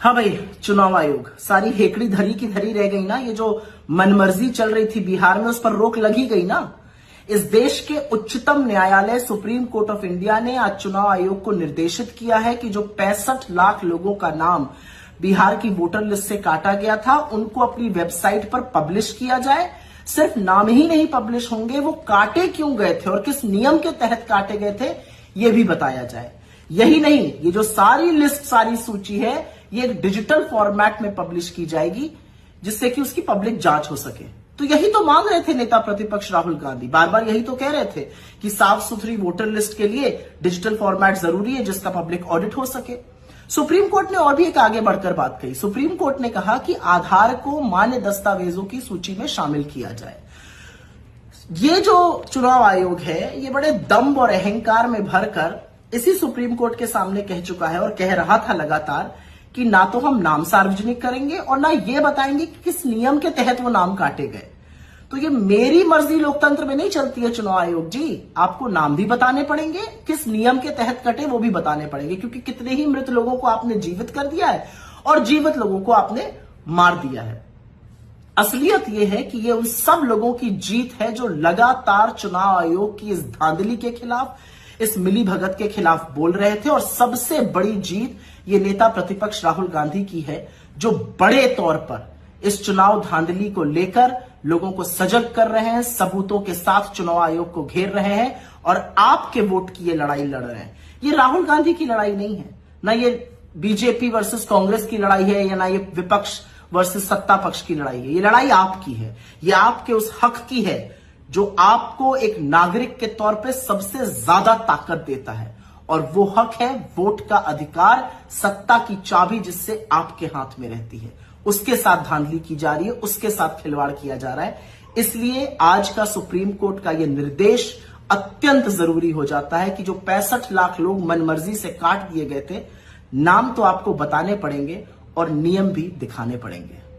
हाँ भाई, चुनाव आयोग सारी हेकड़ी धरी की धरी रह गई ना। ये जो मनमर्जी चल रही थी बिहार में, उस पर रोक लगी गई ना। इस देश के उच्चतम न्यायालय सुप्रीम कोर्ट ऑफ इंडिया ने आज चुनाव आयोग को निर्देशित किया है कि जो 65 लाख लोगों का नाम बिहार की वोटर लिस्ट से काटा गया था, उनको अपनी वेबसाइट पर पब्लिश किया जाए। सिर्फ नाम ही नहीं पब्लिश होंगे, वो काटे क्यों गए थे और किस नियम के तहत काटे गए थे, ये भी बताया जाए। यही नहीं, ये जो सारी लिस्ट, सारी सूची है, ये एक डिजिटल फॉर्मेट में पब्लिश की जाएगी, जिससे कि उसकी पब्लिक जांच हो सके। तो यही तो मांग रहे थे नेता प्रतिपक्ष राहुल गांधी, बार बार यही तो कह रहे थे कि साफ सुथरी वोटर लिस्ट के लिए डिजिटल फॉर्मेट जरूरी है, जिसका पब्लिक ऑडिट हो सके। सुप्रीम कोर्ट ने और भी एक आगे बढ़कर बात कही। सुप्रीम कोर्ट ने कहा कि आधार को मान्य दस्तावेजों की सूची में शामिल किया जाए। ये जो चुनाव आयोग है, ये बड़े दम्भ और अहंकार में भरकर इसी सुप्रीम कोर्ट के सामने कह चुका है और कह रहा था लगातार कि ना तो हम नाम सार्वजनिक करेंगे और ना ये बताएंगे कि किस नियम के तहत वो नाम काटे गए। तो ये मेरी मर्जी लोकतंत्र में नहीं चलती है चुनाव आयोग जी। आपको नाम भी बताने पड़ेंगे, किस नियम के तहत कटे वो भी बताने पड़ेंगे, क्योंकि कितने ही मृत लोगों को आपने जीवित कर दिया है और जीवित लोगों को आपने मार दिया है। असलियत यह है कि ये उन सब लोगों की जीत है जो लगातार चुनाव आयोग की इस धांधली के खिलाफ, इस मिली भगत के खिलाफ बोल रहे थे। और सबसे बड़ी जीत ये नेता प्रतिपक्ष राहुल गांधी की है, जो बड़े तौर पर इस चुनाव धांधली को लेकर लोगों को सजग कर रहे हैं, सबूतों के साथ चुनाव आयोग को घेर रहे हैं और आपके वोट की ये लड़ाई लड़ रहे हैं। ये राहुल गांधी की लड़ाई नहीं है, ना ये बीजेपी वर्सेस कांग्रेस की लड़ाई है, या ना ये विपक्ष वर्सेस सत्ता पक्ष की लड़ाई है। ये लड़ाई आपकी है, ये आपके उस हक की है जो आपको एक नागरिक के तौर पे सबसे ज्यादा ताकत देता है, और वो हक है वोट का अधिकार, सत्ता की चाबी जिससे आपके हाथ में रहती है। उसके साथ धांधली की जा रही है, उसके साथ खिलवाड़ किया जा रहा है। इसलिए आज का सुप्रीम कोर्ट का यह निर्देश अत्यंत जरूरी हो जाता है कि जो 65 लाख लोग मनमर्जी से काट दिए गए थे, नाम तो आपको बताने पड़ेंगे और नियम भी दिखाने पड़ेंगे।